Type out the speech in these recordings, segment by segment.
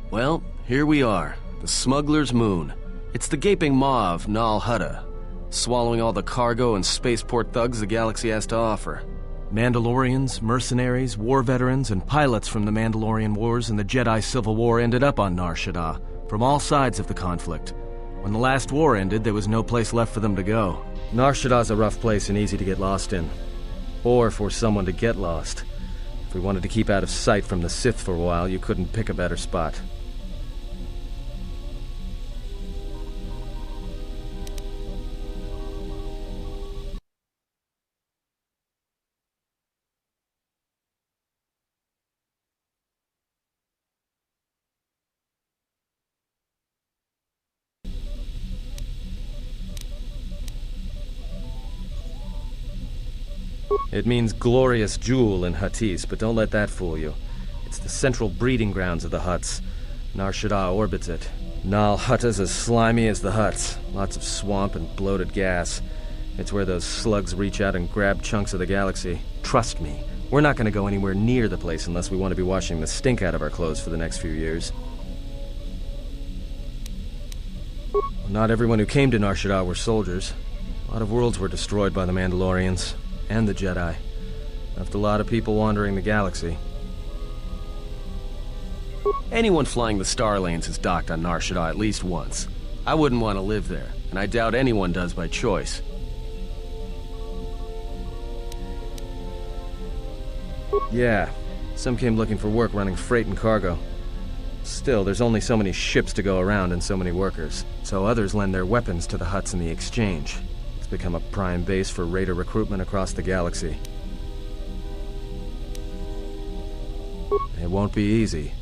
Well, here we are, the smuggler's moon. It's the gaping maw of Nar Shaddaa, swallowing all the cargo and spaceport thugs the galaxy has to offer. Mandalorians, mercenaries, war veterans, and pilots from the Mandalorian Wars and the Jedi Civil War ended up on Nar Shaddaa, from all sides of the conflict. When the last war ended, there was no place left for them to go. Nar Shaddaa's a rough place and easy to get lost in. Or for someone to get lost. If we wanted to keep out of sight from the Sith for a while, you couldn't pick a better spot. It means glorious jewel in Huttese, but don't let that fool you. It's the central breeding grounds of the Hutts. Nar Shaddaa orbits it. Nar Shaddaa's as slimy as the Hutts. Lots of swamp and bloated gas. It's where those slugs reach out and grab chunks of the galaxy. Trust me, we're not going to go anywhere near the place unless we want to be washing the stink out of our clothes for the next few years. Not everyone who came to Nar Shaddaa were soldiers. A lot of worlds were destroyed by the Mandalorians. And the Jedi. Left a lot of people wandering the galaxy. Anyone flying the Star Lanes has docked on Nar Shaddaa at least once. I wouldn't want to live there, and I doubt anyone does by choice. Yeah, some came looking for work running freight and cargo. Still, there's only so many ships to go around and so many workers, so others lend their weapons to the Hutts in the exchange. Become a prime base for raider recruitment across the galaxy. It won't be easy.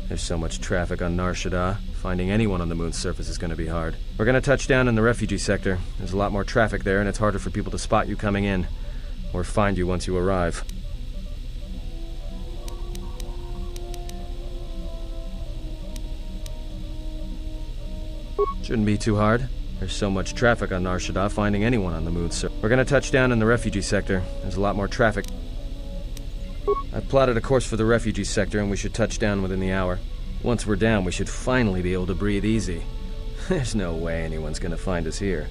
There's so much traffic on Nar Shaddaa, finding anyone on the moon's surface is going to be hard. We're going to touch down in the refugee sector. There's a lot more traffic there, and it's harder for people to spot you coming in, or find you once you arrive. Shouldn't be too hard. There's so much traffic on Nar Shaddaa, finding anyone on the moon's surface. We're gonna touch down in the refugee sector. There's a lot more traffic. I've plotted a course for the refugee sector, and we should touch down within the hour. Once we're down, we should finally be able to breathe easy. There's no way anyone's gonna find us here.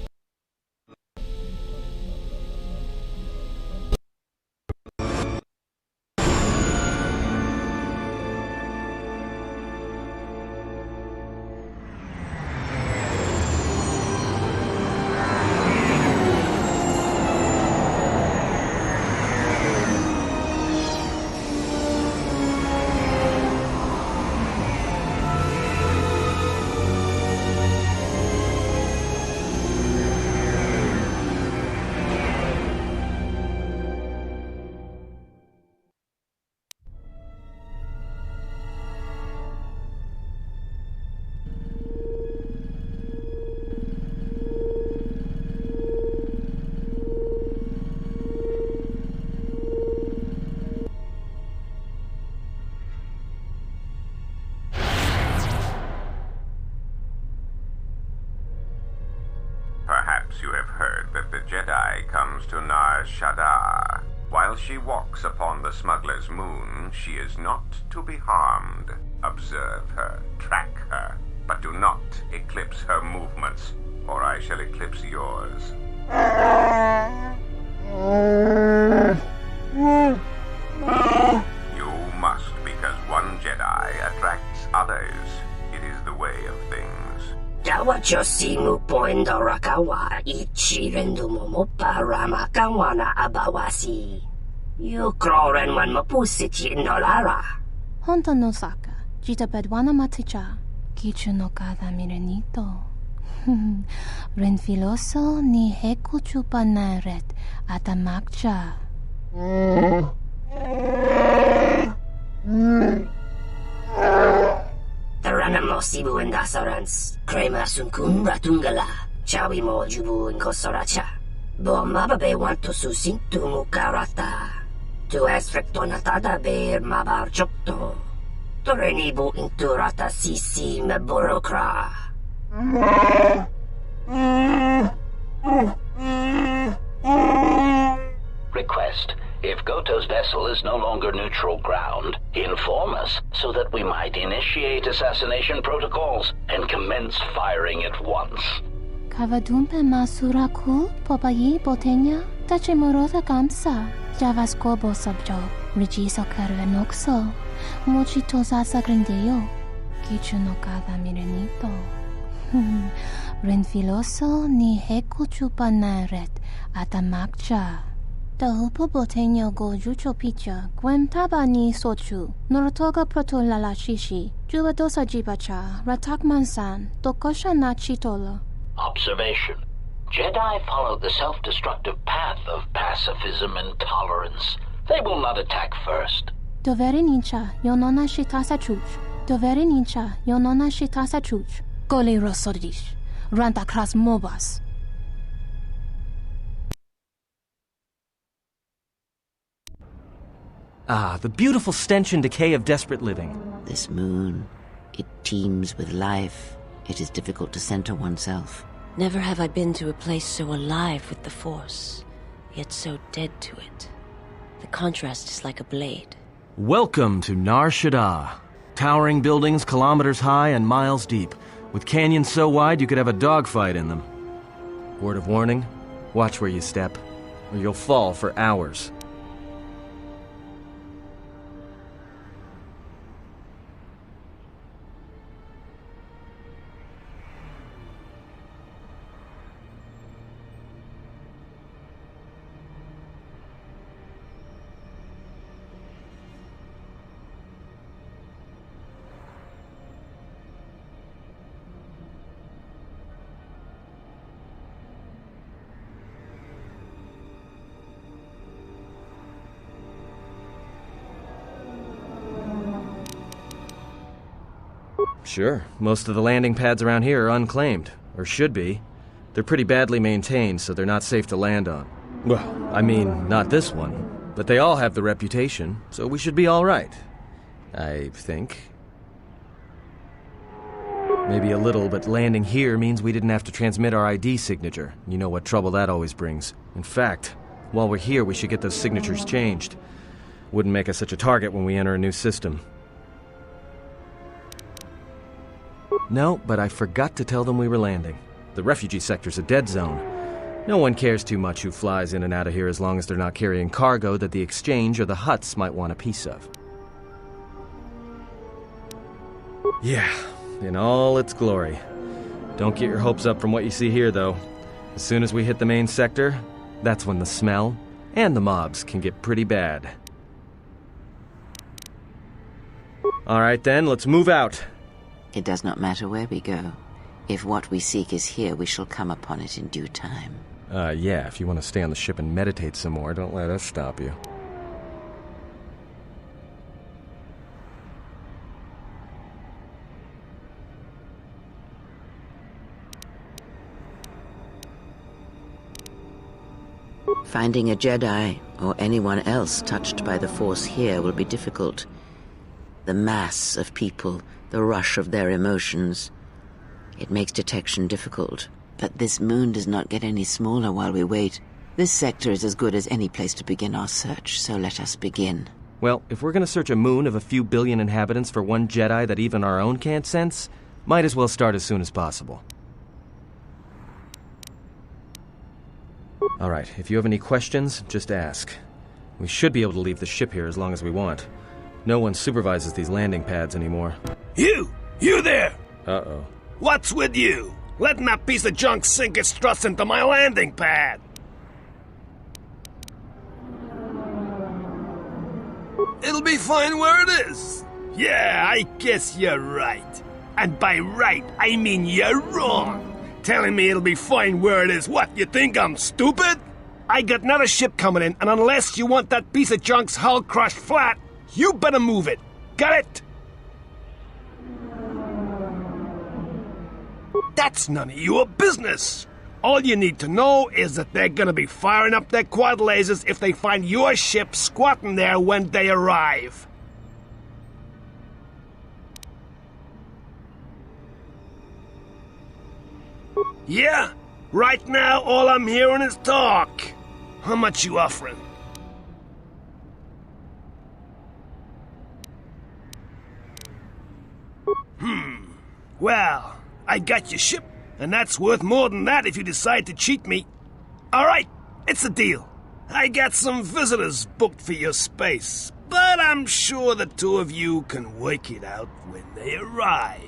You have heard that the Jedi comes to Nar Shaddaa. While she walks upon the smuggler's moon, she is not to be harmed. Observe her, track her, but do not eclipse her movements, or I shall eclipse yours. You must, because one Jedi attracts others. It is the way of things. Dawachosimu poendo rakawa ichi rendumo parama kawana abawasi. You kroren man mapusiti nolara. Honto no saka, jita bedwana maticha, kichu no kada mirenito. Renfiloso ni heku chupa naret atamakcha. The Ranamo sibu indasarans, crema sunkun ratungala, chawi mo jubu inkosoracha. Bo mababe wanto susintu mukarata. Tu es rectonatada ber mabar chokto. Torenibu inturata sisi me burokra. Request. If Goto's vessel is no longer neutral ground, inform us so that we might initiate assassination protocols and commence firing at once. Kavadumpe masura kul popayi botenya tachimurota kamsa javasko bosabjo rijiso karuenokso mochitosa sagrindeo kichuno cada mirenito renfiloso ni hekuchupanaret atamakcha Tahupo boteño go jucho picha, gwen tabani sochu, norotoga proto lalashishi, jubadosa jibacha, ratak mansan, tokosha na chitolo. Observation. Jedi follow the self-destructive path of pacifism and tolerance. They will not attack first. Doveri nincha, yonona shitasa chuch. Doveri nincha, yonona shitasa chuch. Goli rosodish, ranta kras mobas. Ah, the beautiful stench and decay of desperate living. This moon, it teems with life. It is difficult to center oneself. Never have I been to a place so alive with the Force, yet so dead to it. The contrast is like a blade. Welcome to Nar Shaddaa. Towering buildings kilometers high and miles deep, with canyons so wide you could have a dogfight in them. Word of warning, watch where you step, or you'll fall for hours. Sure, most of the landing pads around here are unclaimed, or should be. They're pretty badly maintained, so they're not safe to land on. Well, I mean, not this one, but they all have the reputation, so we should be all right. I think. Maybe a little, but landing here means we didn't have to transmit our ID signature. You know what trouble that always brings. In fact, while we're here, we should get those signatures changed. Wouldn't make us such a target when we enter a new system. No, but I forgot to tell them we were landing. The refugee sector's a dead zone. No one cares too much who flies in and out of here as long as they're not carrying cargo that the exchange or the Hutts might want a piece of. Yeah, in all its glory. Don't get your hopes up from what you see here, though. As soon as we hit the main sector, that's when the smell and the mobs can get pretty bad. All right then, let's move out. It does not matter where we go. If what we seek is here, we shall come upon it in due time. Yeah, if you want to stay on the ship and meditate some more, don't let us stop you. Finding a Jedi, or anyone else touched by the Force here, will be difficult. The mass of people, the rush of their emotions. It makes detection difficult. But this moon does not get any smaller while we wait. This sector is as good as any place to begin our search, so let us begin. Well, if we're gonna search a moon of a few billion inhabitants for one Jedi that even our own can't sense, might as well start as soon as possible. Alright, if you have any questions, just ask. We should be able to leave the ship here as long as we want. No one supervises these landing pads anymore. You there! Uh-oh. What's with you? Letting that piece of junk sink its struts into my landing pad! It'll be fine where it is. Yeah, I guess you're right. And by right, I mean you're wrong. Telling me it'll be fine where it is. What, you think I'm stupid? I got another ship coming in, and unless you want that piece of junk's hull crushed flat, you better move it. Got it? That's none of your business. All you need to know is that they're gonna be firing up their quad lasers if they find your ship squatting there when they arrive. Yeah, right now all I'm hearing is talk. How much you offering? Well, I got your ship, and that's worth more than that if you decide to cheat me. All right, it's a deal. I got some visitors booked for your space, but I'm sure the two of you can work it out when they arrive.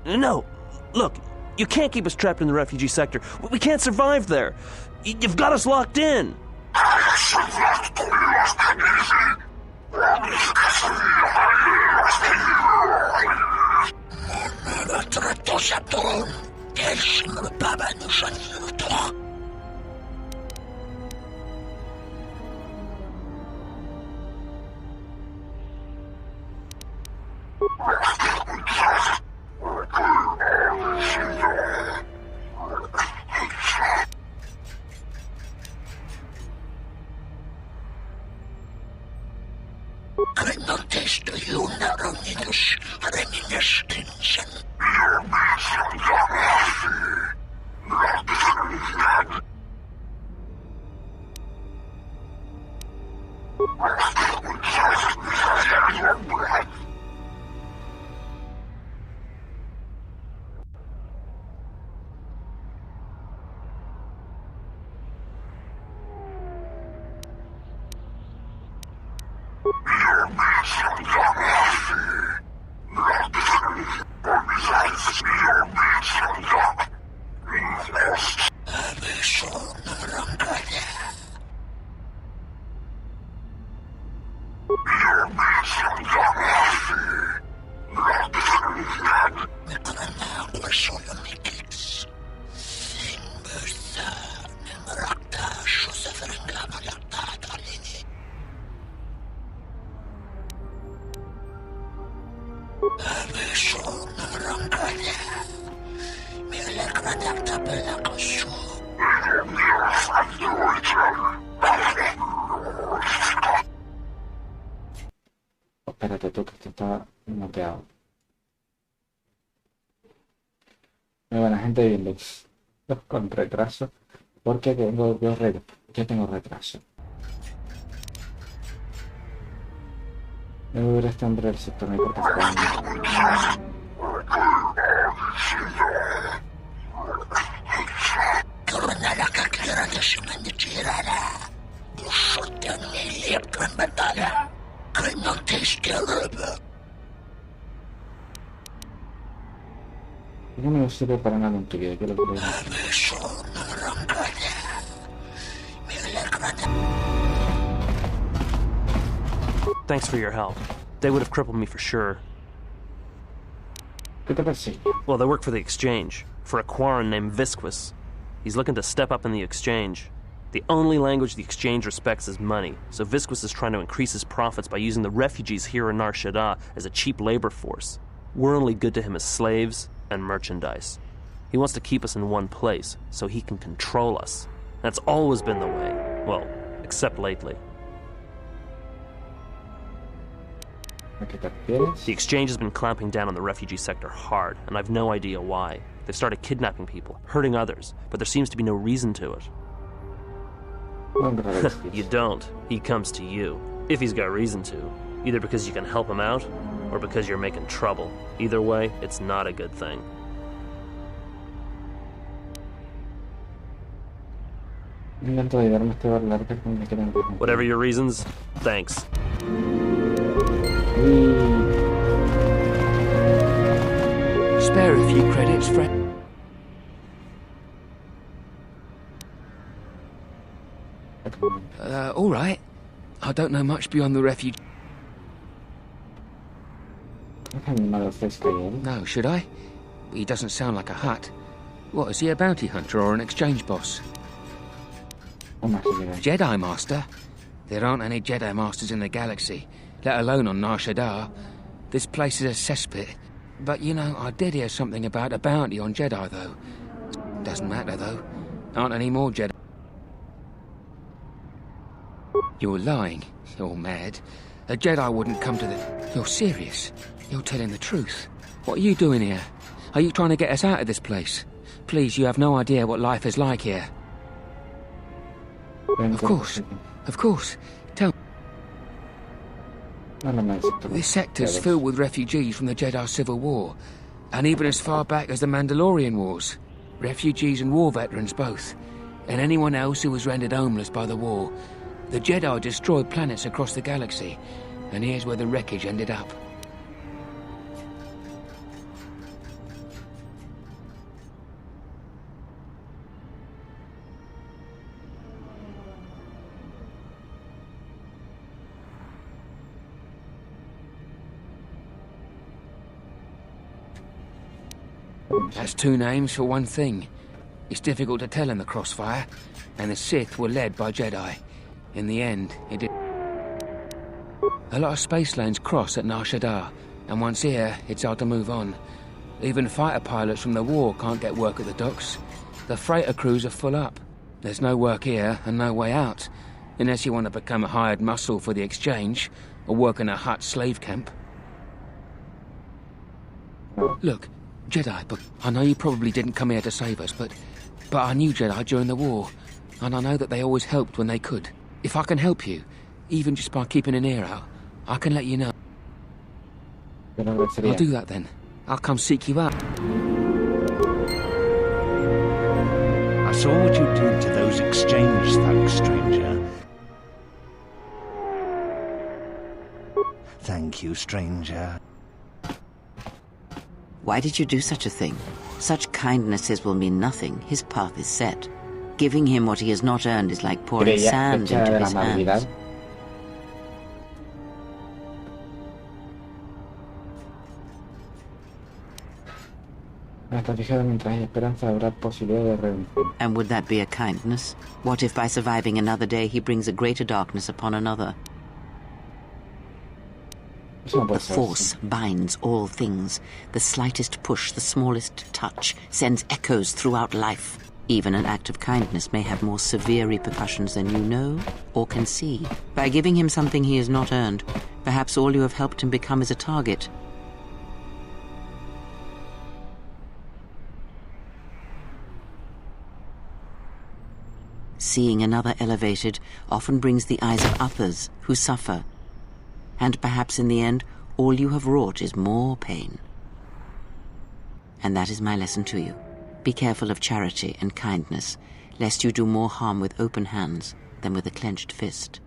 No, look, you can't keep us trapped in the refugee sector. We can't survive there. You've got us locked in. Espérate tú, que esto está noqueado. Muy buena gente viendo con retraso. Porque yo tengo retraso. Debo ver a este hombre del sector, no hay por qué está. No me sirve para nada un tuyo, yo lo creo. Thanks for your help. They would have crippled me for sure. ¿Qué te persigue? Well, they work for the Exchange, for a Quarren named Visquis. He's looking to step up in the Exchange. The only language the Exchange respects is money, so Visquis is trying to increase his profits by using the refugees here in Nar Shaddaa as a cheap labor force. We're only good to him as slaves and merchandise. He wants to keep us in one place, so he can control us. That's always been the way. Well, except lately. ¿A qué te refieres? The Exchange has been clamping down on the refugee sector hard, and I've no idea why. They've started kidnapping people, hurting others, but there seems to be no reason to it. You don't. He comes to you. If he's got reason to. Either because you can help him out, or because you're making trouble. Either way, it's not a good thing. Intento ayudarme a este bar larga que me quedan. Whatever your reasons, thanks. Spare a few credits, friend. All right. I don't know much beyond the refugee. No, should I? He doesn't sound like a Hutt. What, is he a bounty hunter or an exchange boss? Jedi Master? There aren't any Jedi Masters in the galaxy, let alone on Nar Shaddaa. This place is a cesspit. But, you know, I did hear something about a bounty on Jedi, though. Doesn't matter, though. Aren't any more Jedi. You're lying. You're mad. A Jedi wouldn't come to the... You're serious. You're telling the truth. What are you doing here? Are you trying to get us out of this place? Please, you have no idea what life is like here. Of course. Of course. Tell me. This sector's filled with refugees from the Jedi Civil War, and even as far back as the Mandalorian Wars. Refugees and war veterans both, and anyone else who was rendered homeless by the war. The Jedi destroyed planets across the galaxy, and here's where the wreckage ended up. That's two names for one thing. It's difficult to tell in the crossfire, and the Sith were led by Jedi. In the end, it did. A lot of space lanes cross at Nar Shaddaa, and once here, it's hard to move on. Even fighter pilots from the war can't get work at the docks. The freighter crews are full up. There's no work here and no way out, unless you want to become a hired muscle for the Exchange, or work in a Hutt slave camp. Look, Jedi, but I know you probably didn't come here to save us, but I knew Jedi during the war, and I know that they always helped when they could. If I can help you, even just by keeping an ear out, I can let you know. I'll do that then. I'll come seek you out. I saw what you did to those Exchange thugs, stranger. Thank you, stranger. Why did you do such a thing? Such kindnesses will mean nothing. His path is set. Giving him what he has not earned is like pouring sand into his hands. And would that be a kindness? What if by surviving another day he brings a greater darkness upon another? The Force binds all things. The slightest push, the smallest touch, sends echoes throughout life. Even an act of kindness may have more severe repercussions than you know or can see. By giving him something he has not earned, perhaps all you have helped him become is a target. Seeing another elevated often brings the eyes of others who suffer. And perhaps in the end, all you have wrought is more pain. And that is my lesson to you. Be careful of charity and kindness, lest you do more harm with open hands than with a clenched fist.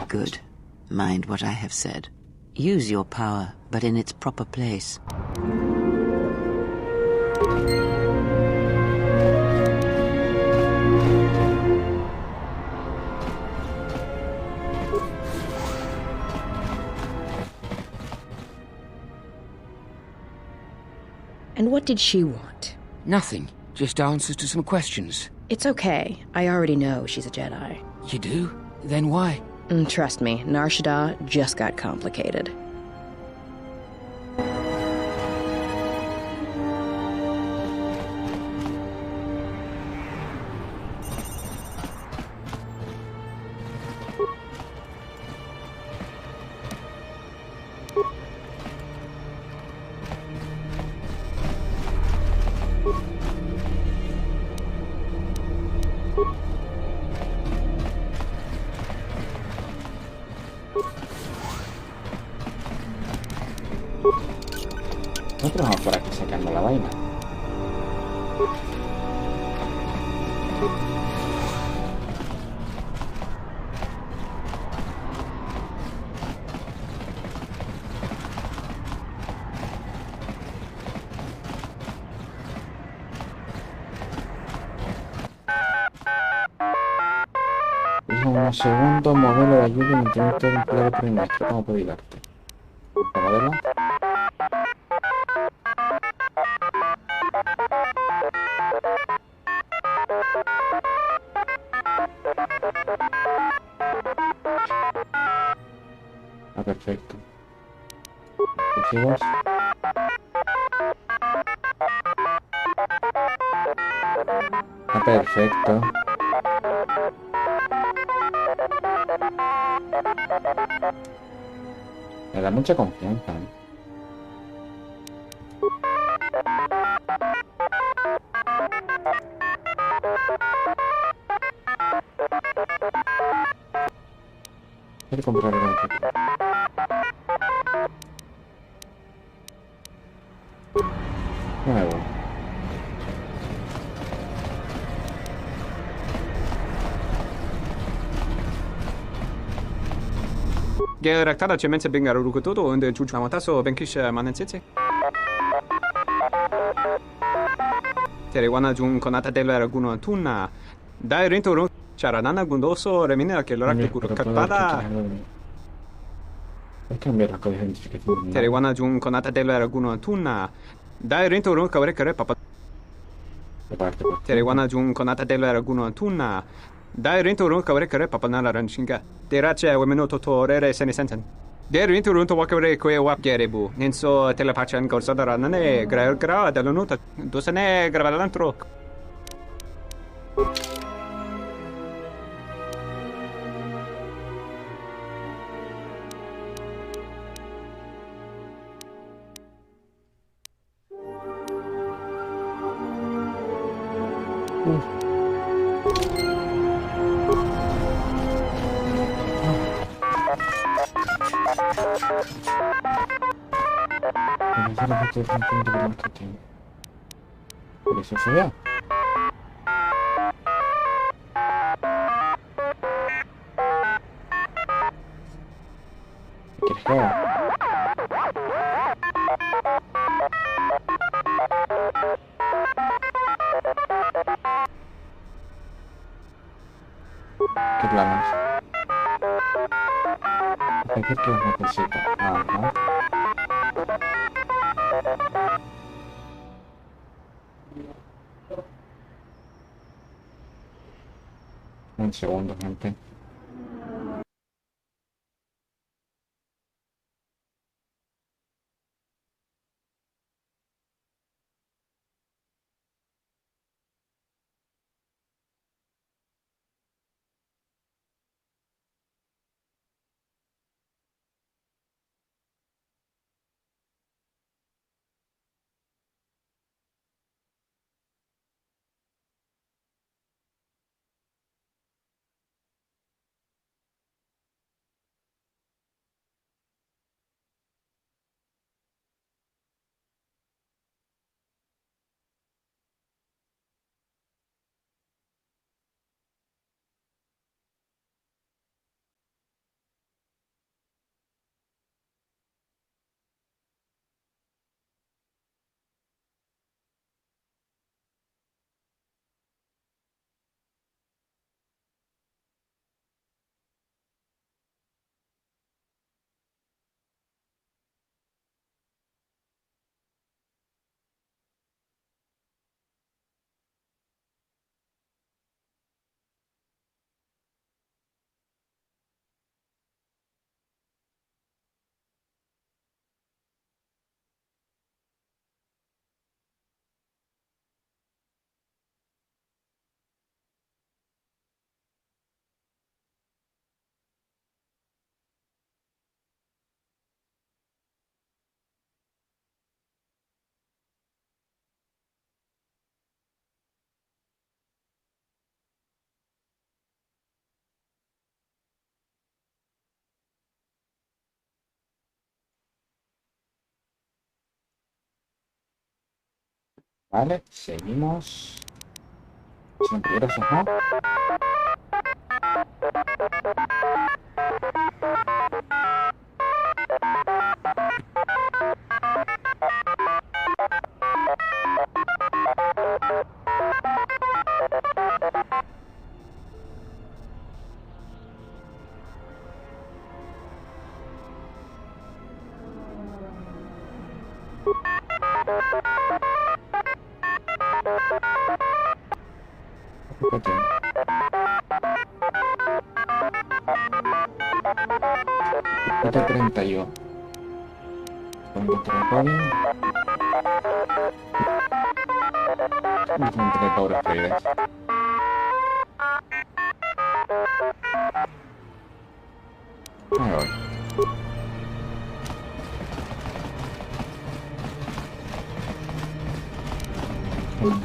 Good. Mind what I have said. Use your power, but in its proper place. And what did she want? Nothing. Just answers to some questions. It's okay. I already know she's a Jedi. You do? Then why? Trust me, Nar Shaddaa just got complicated. Nosotros vamos por aquí sacando la vaina. Es un segundo modelo de ayuda en intento de empleado por el maestro. ¿Cómo puedo ayudarte? ¿Este modelo? Ah, perfecto. ¿Decimos? Ah, perfecto. Me da mucha confianza, ¿eh? Quiero comprar algo aquí. Nuevo. Directada cemense bengar urukutoto unde chuchamataso benkish manensitsi. Terewana jun konata del raguno tunna. Dai rento charanana gundoso remina che l'ora che curcata. Puedes cambiar las códigos de identificación. Terewana jun konata del raguno tunna. Dai rento ro kawre kare papa. Terewana jun konata del raguno tunna. Dai rento ro kawre kare papa nala ranshinga. Terace wemeno totorere sene sensen. Der rento ro to wakare kwe wap gerebu. Nenso telepachan gorsada nane gra dalonota dosane gravalantro. Por eso se ve. ¿Quieres que haga? ¿Qué planes? Decir que los necesito. Ajá. Un segundo, gente. Vale, seguimos. Son peligrosos, ¿no? Este 31. Encontré Colin. Encontré Power Freires. Ahí voy.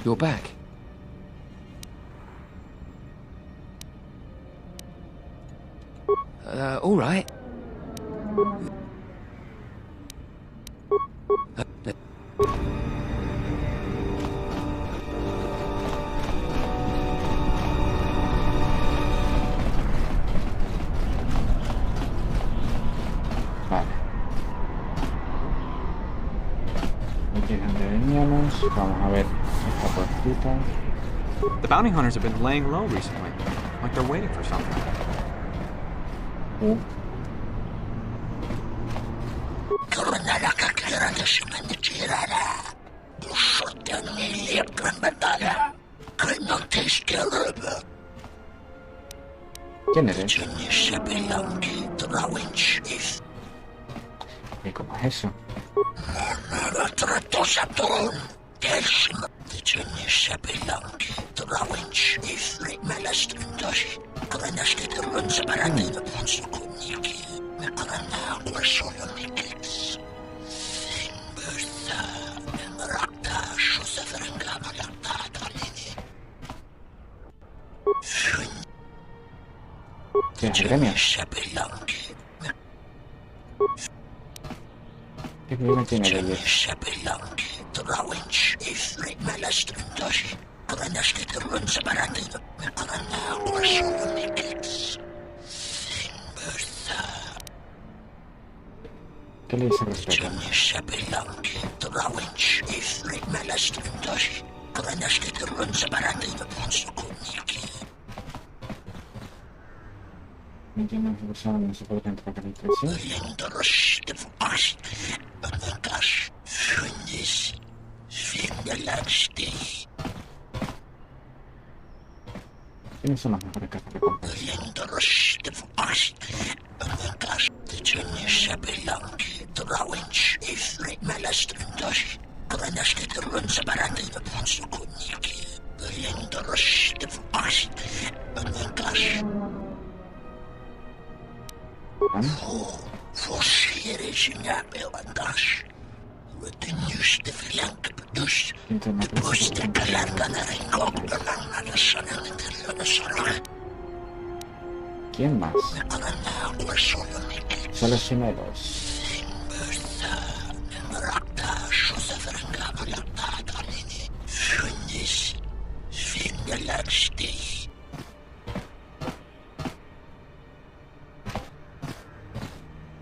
You're back. All right. Vale. Aquí es donde veníamos. Vamos a ver esta puertita. The bounty hunters have been laying low recently, like they're waiting for something. ¿Quién eres? ¿Y cómo es eso? ¿Qué es el gremio? ¿Qué problema tiene de ellos? ¿Qué le dice al respecto? No entiendo qué persona no se puede entrar con el ¿Quiénes son las mejores casas de compras? ¿Quién más? Son los gemelos.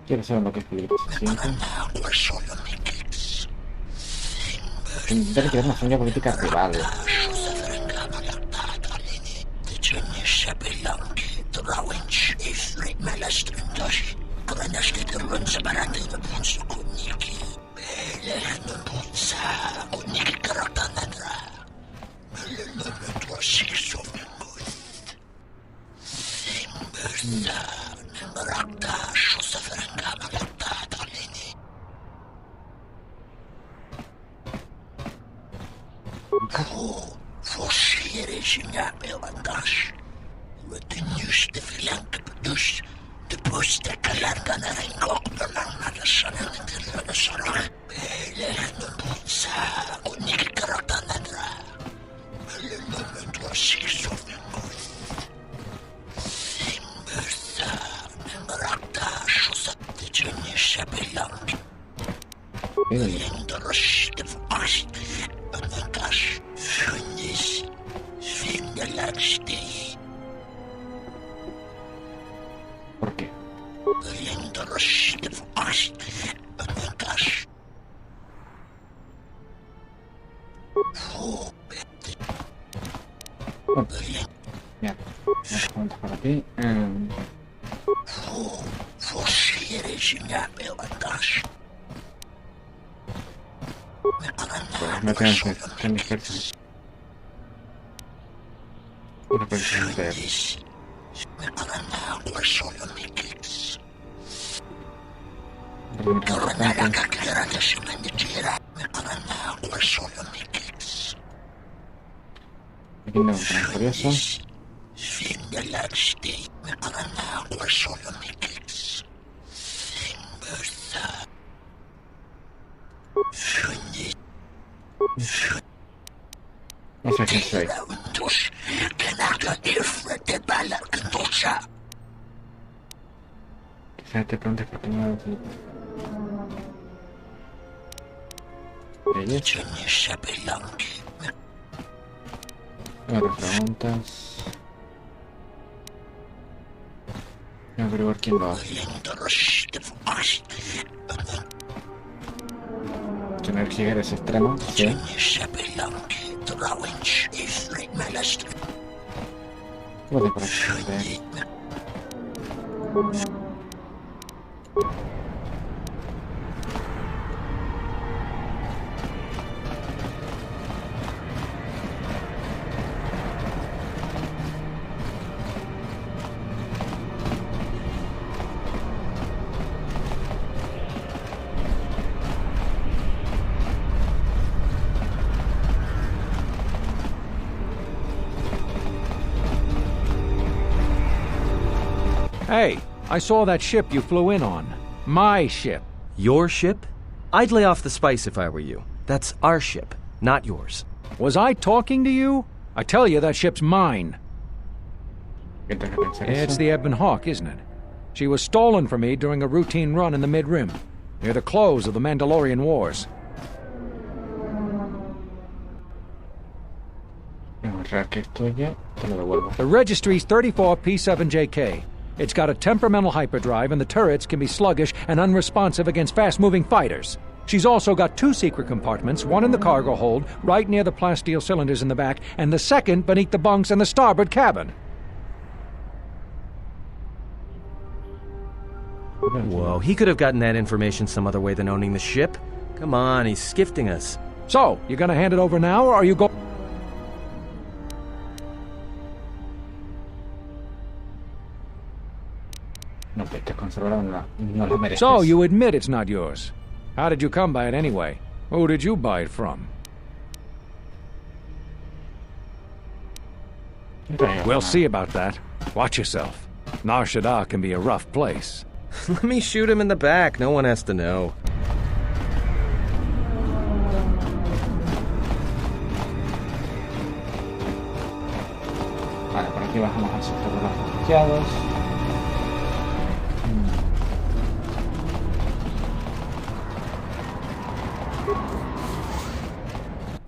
Quiero saber lo que es peligroso. Tendré que ver una familia política rival. Mira, las cuentas por aquí. Pues no tengo que dispersión. Una persona de... Aquí no encontramos curioso. No sé quién soy. Quizás te preguntes por qué no lo utilizo. Otras preguntas. Voy a averiguar quién lo hace. ¿Tu energía eres extremo? Sí. Puede por aquí. Hey, I saw that ship you flew in on. My ship. Your ship? I'd lay off the spice if I were you. That's our ship, not yours. Was I talking to you? I tell you, that ship's mine. It's the Ebon Hawk, isn't it? She was stolen from me during a routine run in the Mid-Rim, near the close of the Mandalorian Wars. The registry's 34P7JK. It's got a temperamental hyperdrive, and the turrets can be sluggish and unresponsive against fast-moving fighters. She's also got 2 secret compartments, one in the cargo hold, right near the plasteel cylinders in the back, and the second beneath the bunks in the starboard cabin. Whoa, he could have gotten that information some other way than owning the ship. Come on, he's skifting us. So, you gonna hand it over now, or are you So, you admit it's not yours. How did you come by it anyway? Who did you buy it from? We'll see about that. Watch yourself. Nar Shaddaa can be a rough place. Let me shoot him in the back. No one has to know. Vale, por aquí bajamos al sector de los refugiados.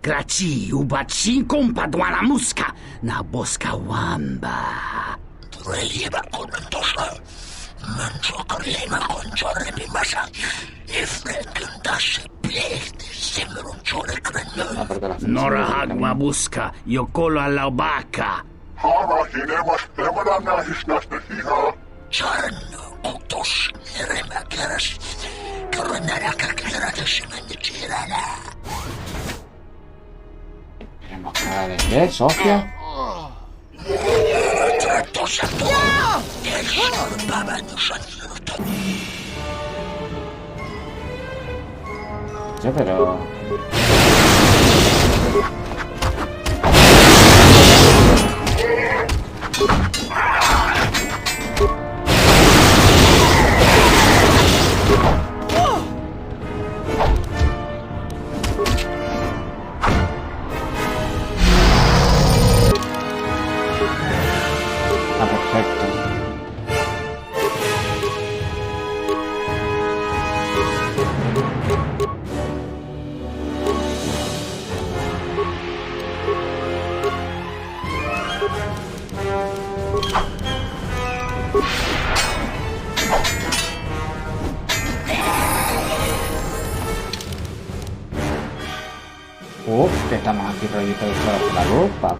Graci ubaci kompadwana muska na boska wamba. Relieva con tosa. Mancho carlema con chorre bimasa. Ifrekundash plecht semron chore krenyo. Nora hagma buska yokolo alaubaka. Hara hinemas temana hisnaste hiha. Charno kotos rema keras. Koronara kakeratas mendirala. Tenemos cara de qué, Sofía. Sí, pero... Estamos aquí rollito de la ropa.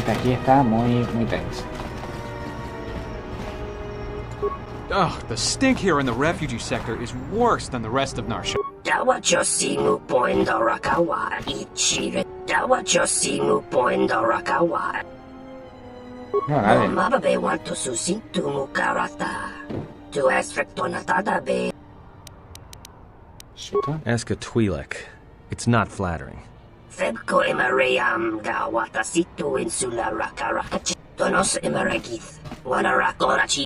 Aquí está muy tenso. Ugh, the stink here in the refugee sector is worse than the rest of Nar Shaddaa. Dawachosimu poindo rakawa ichire. Dawachosimu poindo rakawa. Mababe want to susintu mukarata. Tu es rectonatada be. Ask a Twi'lek. It's not flattering. Febko emareyam gawata situ insula rakarakachi. Donos emaragith. Wanarakorachi.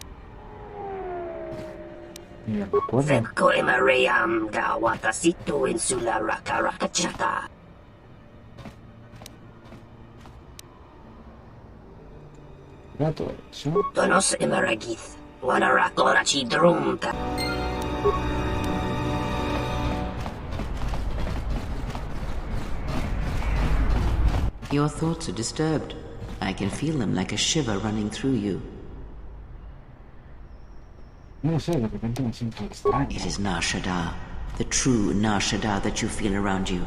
Febko emareyam gawata situ insula rakarakachata. Donos emaragith. Wanarakorachi drumka. Your thoughts are disturbed. I can feel them like a shiver running through you. It is Nar Shaddaa, the true Nar Shaddaa that you feel around you.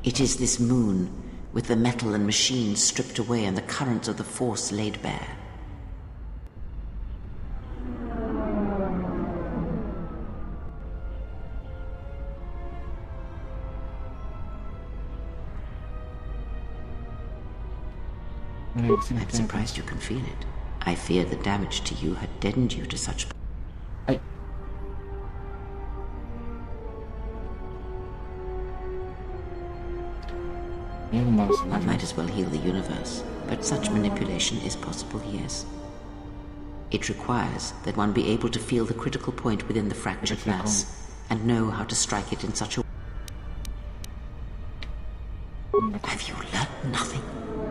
It is this moon, with the metal and machines stripped away and the currents of the Force laid bare. I'm surprised you can feel it. I fear the damage to you had deadened you to such... One might as well heal the universe, but such manipulation is possible, yes. It requires that one be able to feel the critical point within the fractured mass, and know how to strike it in such a way. Have you learned nothing?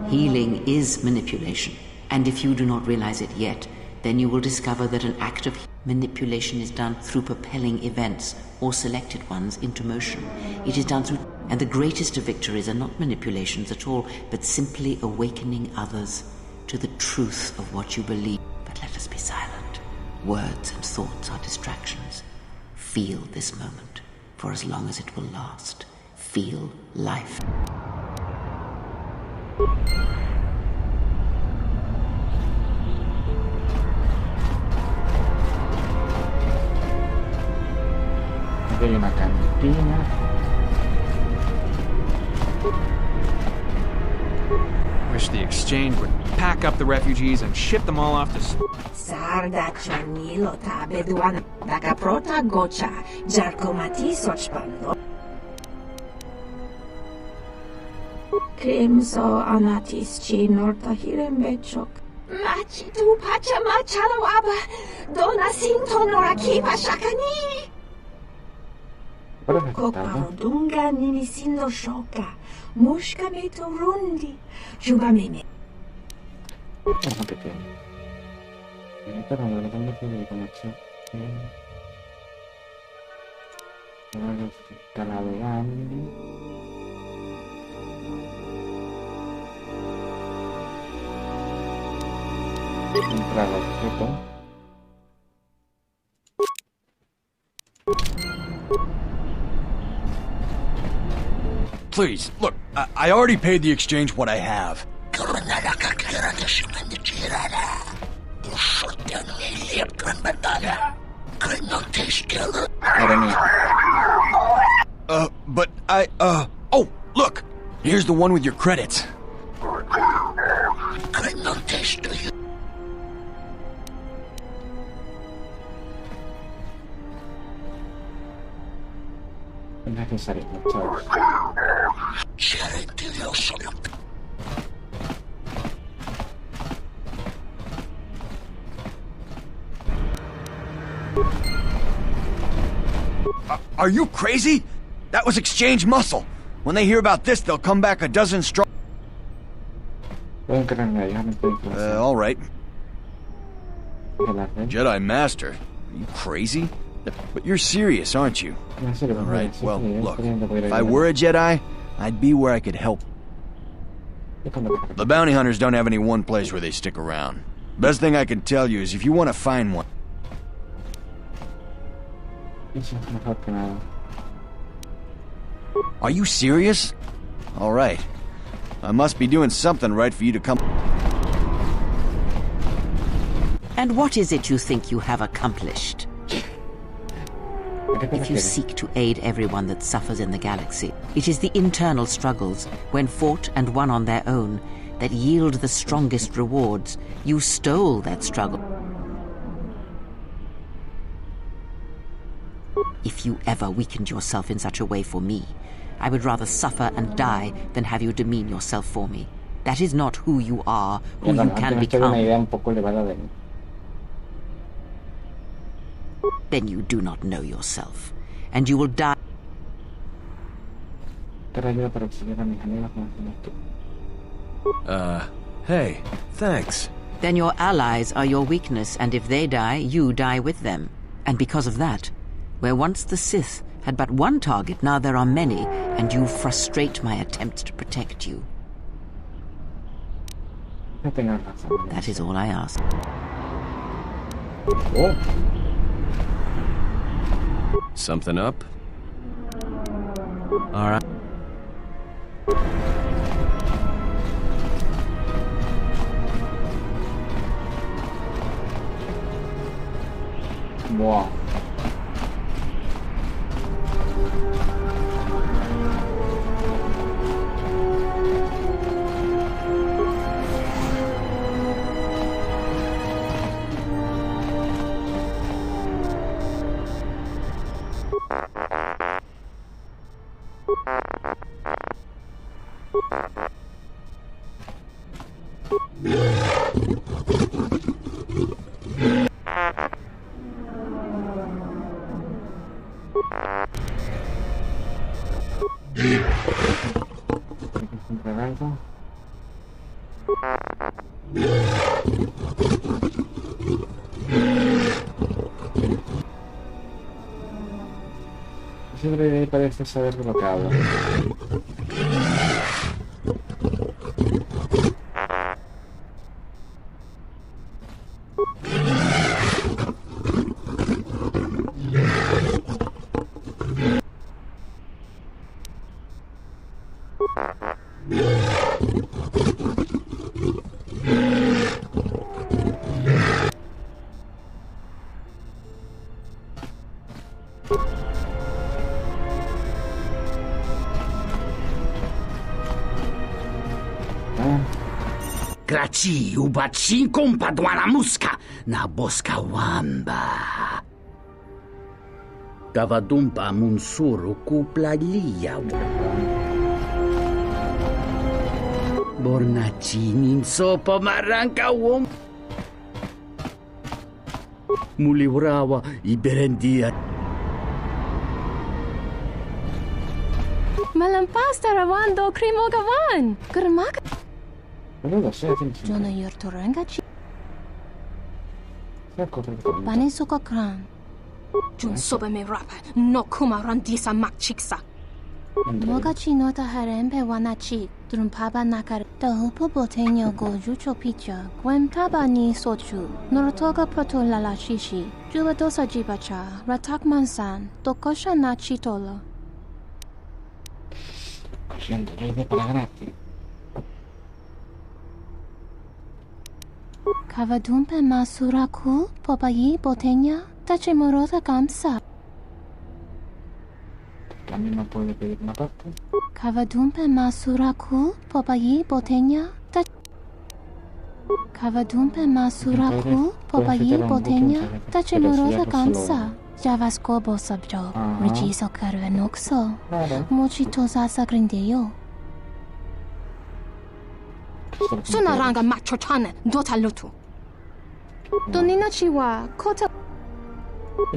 Healing is manipulation, and if you do not realize it yet, then you will discover that an act of manipulation is done through propelling events, or selected ones, into motion. It is done through... And the greatest of victories are not manipulations at all, but simply awakening others to the truth of what you believe. But let us be silent. Words and thoughts are distractions. Feel this moment, for as long as it will last. Feel life. Aquí hay una cantina. Wish the exchange would pack up the refugees and ship them all off to... Sarda chanilo tabeduan dakaprota gocha jarkomati sochpando. Krimso anatis chi norta hirembechok. Machi tu pacha machalawaba dona sinto noraki pashakani. Koparodunga ninisindo shoka. Mushka meto rundi. Juba meme. Please, look, I already paid the exchange what I have. But oh, look! Here's the one with your credits. Es necesario, ¿sabes? Are you crazy? That was exchange muscle. When they hear about this, they'll come back a dozen strong. All right. Jedi Master? Are you crazy? But you're serious, aren't you? All right, well, look. If I were a Jedi, I'd be where I could help. The bounty hunters don't have any one place where they stick around. Best thing I can tell you is if you want to find one... Are you serious? All right. I must be doing something right for you to come... And what is it you think you have accomplished? If you seek to aid everyone that suffers in the galaxy, it is the internal struggles, when fought and won on their own, that yield the strongest rewards. You stole that struggle. If you ever weakened yourself in such a way for me, I would rather suffer and die than have you demean yourself for me. That is not who you are, who you can become. Then you do not know yourself, and you will die. Hey, thanks. Then your allies are your weakness, and if they die, you die with them. And because of that, where once the Sith had but one target, now there are many, and you frustrate my attempts to protect you. That is all I ask. Oh. Something up? All right. Wow. Siempre parece saber de lo que habla. Graci ubaci kompadwana muska na boska wamba. Gavadumpa munsuru kuplalia. Bornaci ninso pomaranka wom. Mulibrawa iberendia. Malampas tarawando krimo gawan. Germak. Jona yortorangachi. Bani sokokran. Jun sobe me rapa no kuma randisa makchiksa. Mogachi nota harembe wanachi. Drumpaba nakar. Tahupo botenyo goju chopicha. Gwem taba ni sochu. Norotoga proto lala shishi. Juba dosa jibacha. Ratak mansan. Tokosha na chitolo. Siento, rey para gratis. Kavadumpe masuraku popayi botenya tachimorota kamsa. También no puede pedir una parte. Kavadumpe masuraku popayi botenya Kavadumpe masuraku popayi botenya tachimorota kamsa. 자바스코보 섭조 리지서 카르에 녹소 모치토사 사그린데요 수나랑가 마초차네 도탈루투 도니나치와 코타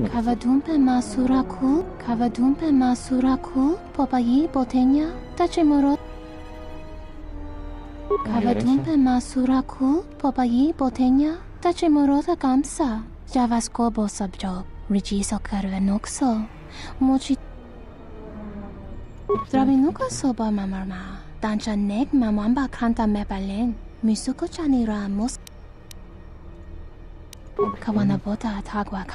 Kavadumpe masuraku, popayi botenya, tachimuro. Kavadumpe masuraku, popayi botenya, tachimuro kamsa. Javaskobo sabjo, rijiso karvenokso, mochi. Drabinuka soba mamarma, dancha nek mamamba kanta mepalen, misuko chanira mos. Kawanabota atagwa.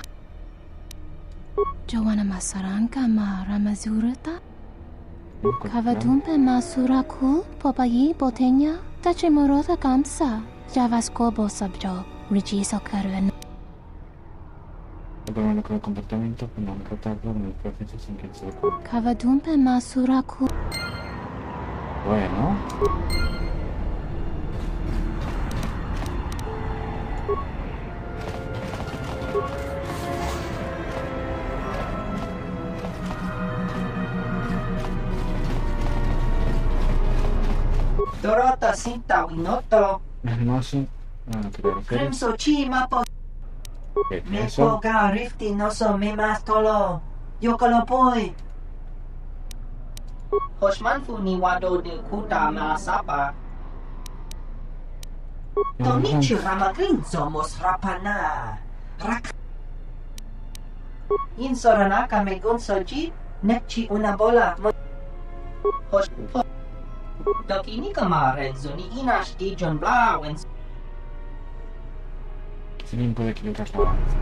Joanna Masaranka ma Ramazurata Kavadumpe Masuraku Popayi Botenya Tachimurota Kamsa Javaskobo Sabjo Rijiso Karven Kavadumpe Masuraku Bueno. Dorota sinta winoto. Hermoso. Crimso chi mapo. Me Eso. poga rifti noso me mastolo. Yokolo poi. Hoshman fu ni wado de kuta masapa. Tonichi ramagrinzo mos rapana. Rak. Insoranaka me gonsoji. Nekchi una bola. Hosh. Dokini kamarenzo ni inash di John Blawen. Sin puede equilibrar la balanza.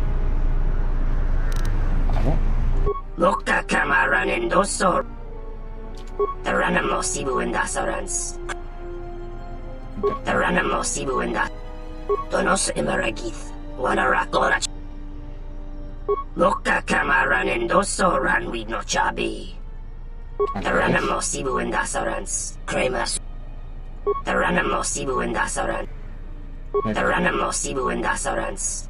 ¿Vale? Mukta kamaran endoso. Taranamo sibu endasarans. Taranamo sibu endas. Donos emeragith. Wanarakora. Mukta kamaran endoso ranwi no chabi. Taranamo sibu endasarans. Cremas. Taranamo sibu endasarans. Taranamo sibu endasarans.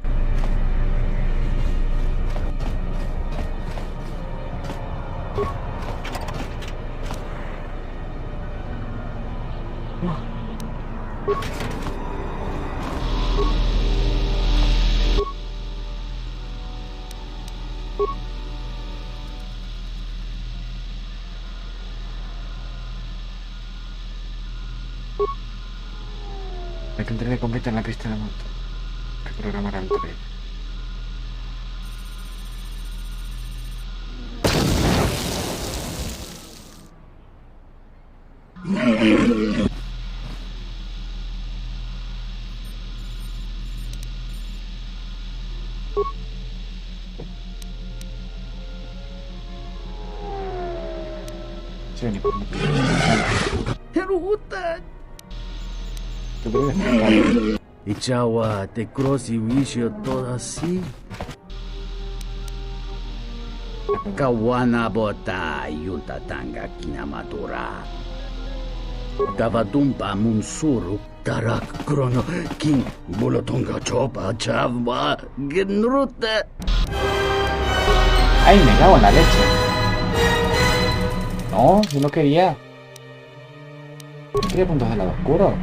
Hay que entrar completa en la pista de la moto. Reprogramar el tren. Ichawa te crosi wisho toda si. Kawana bota yunta tanga kinamatura. Kavadumpa munsuru tarak krono king bulotonga chopa chavwa genruta. ¡Ay, me cago en la leche! No, yo no quería. No quería puntos de lado oscuro.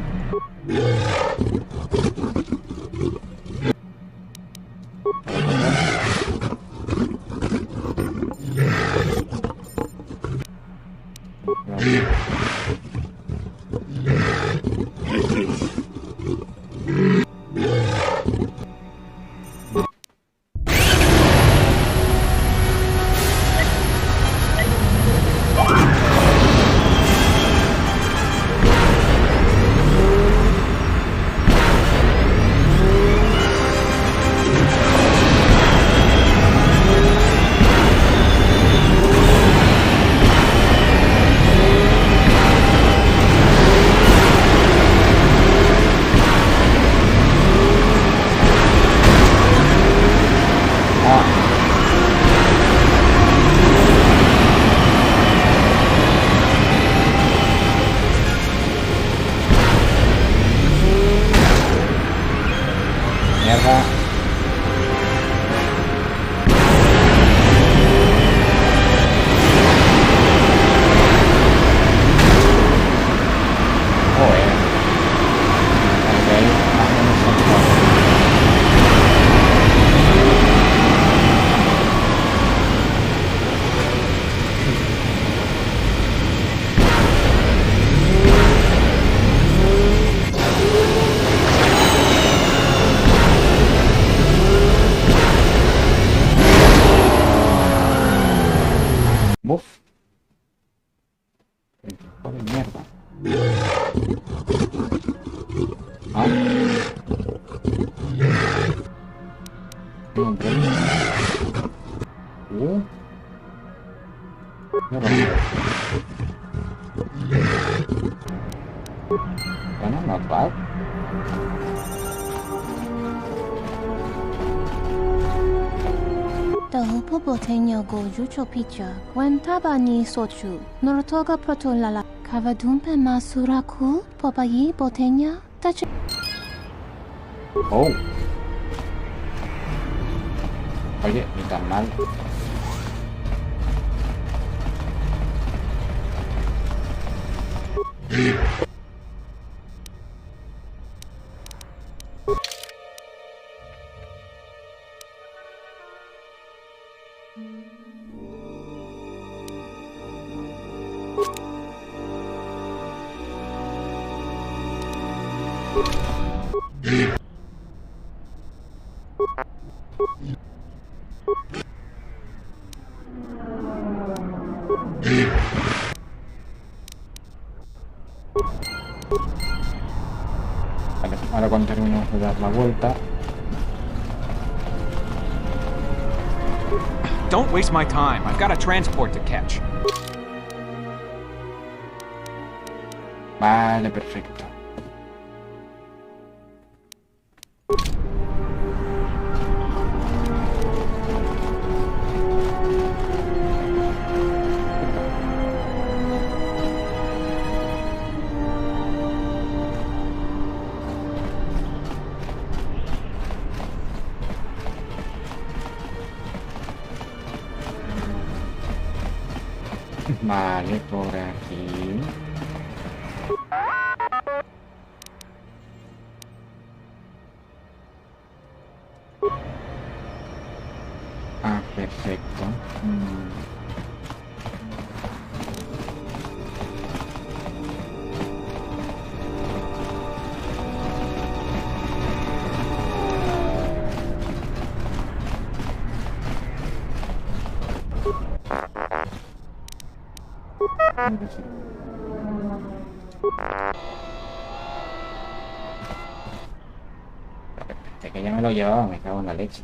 ngumpulin. Karena not bad. Dahupo botenya goju chopicha. Wentabani sochu. Norotoga protolala. Kavadumpe masuraku. Popayi botenya. Touch. Oh. Oye, ni tan mal. Vale, ahora cuando terminemos de dar la vuelta. Don't waste my time. I've got a transport to catch. Vale, perfecto. Vale, por aquí. Ah, perfecto. De que ya me lo llevaba, me cago en la leche.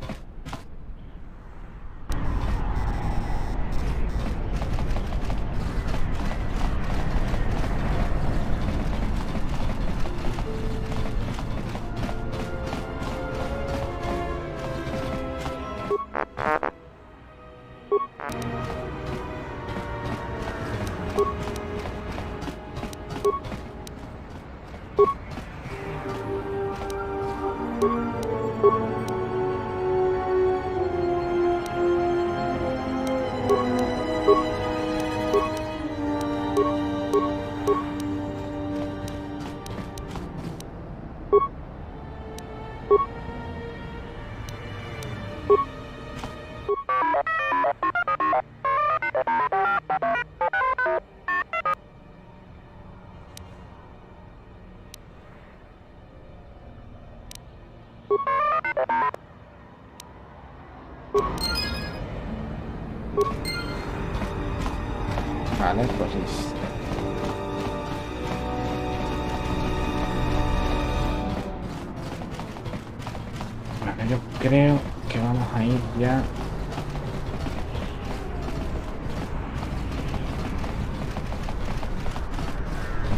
Vale, pues bueno, yo creo que vamos a ir ya.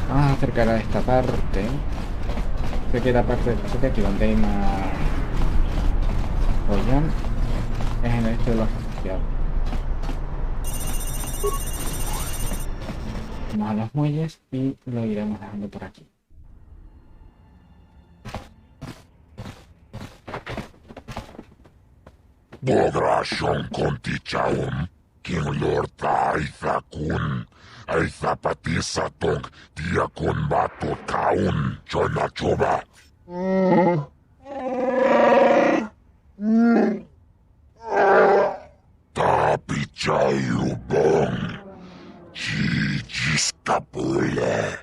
Vamos a acercar a esta parte. Sé que la parte de aquí donde hay más follón es en el este de los asociados. Vamos a los muelles y lo iremos dejando por aquí. Bodrashon kontichaum, king lorta aizakun, aizapatisatong, diakon bato kaun, chonachoba. Tapichayubong, jijiskapule,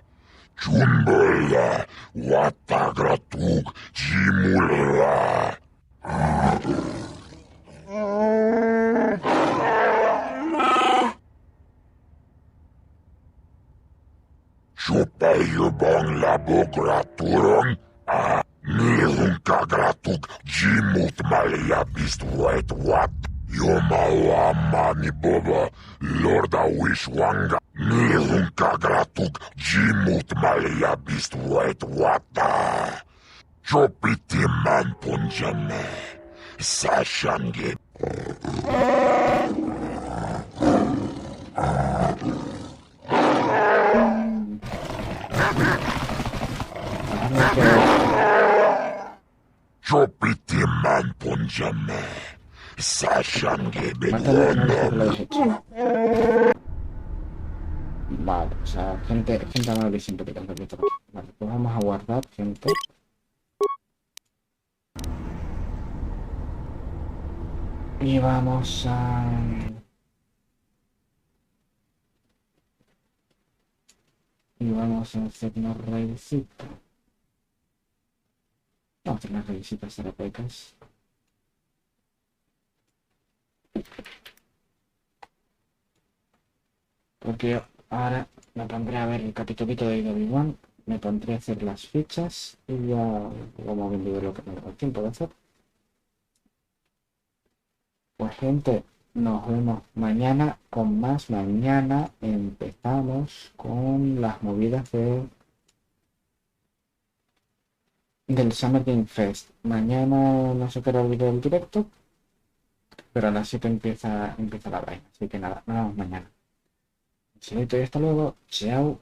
chunbule, watagratug, jimula. Chupayubong laboraturong, Nihunka gratuk jimut malia bistuet wat. Yomawa mani boba lorda wishwanga. Nihunka gratuk jimut malia bistuet wata. Chopiti man punjame. Sashange. Chopiti man punjame. Sashange Vale, o sea, gente amable y simpática. Vale, pues vamos a guardar, gente. Y vamos a... hacer una revisita. Vamos a hacer unas revisitas terapéuticas. Porque ahora me pondré a ver el capitulito de Obi-Wan, me pondré a hacer las fichas y ya vamos viendo lo que me da tiempo de hacer. Pues gente, nos vemos mañana con más. Mañana empezamos con las movidas del Summer Game Fest. Mañana no sé qué hora el vídeo del directo, pero a las 7 empieza la vaina. Así que nada, nos vemos mañana. Saludito y hasta luego. Chao.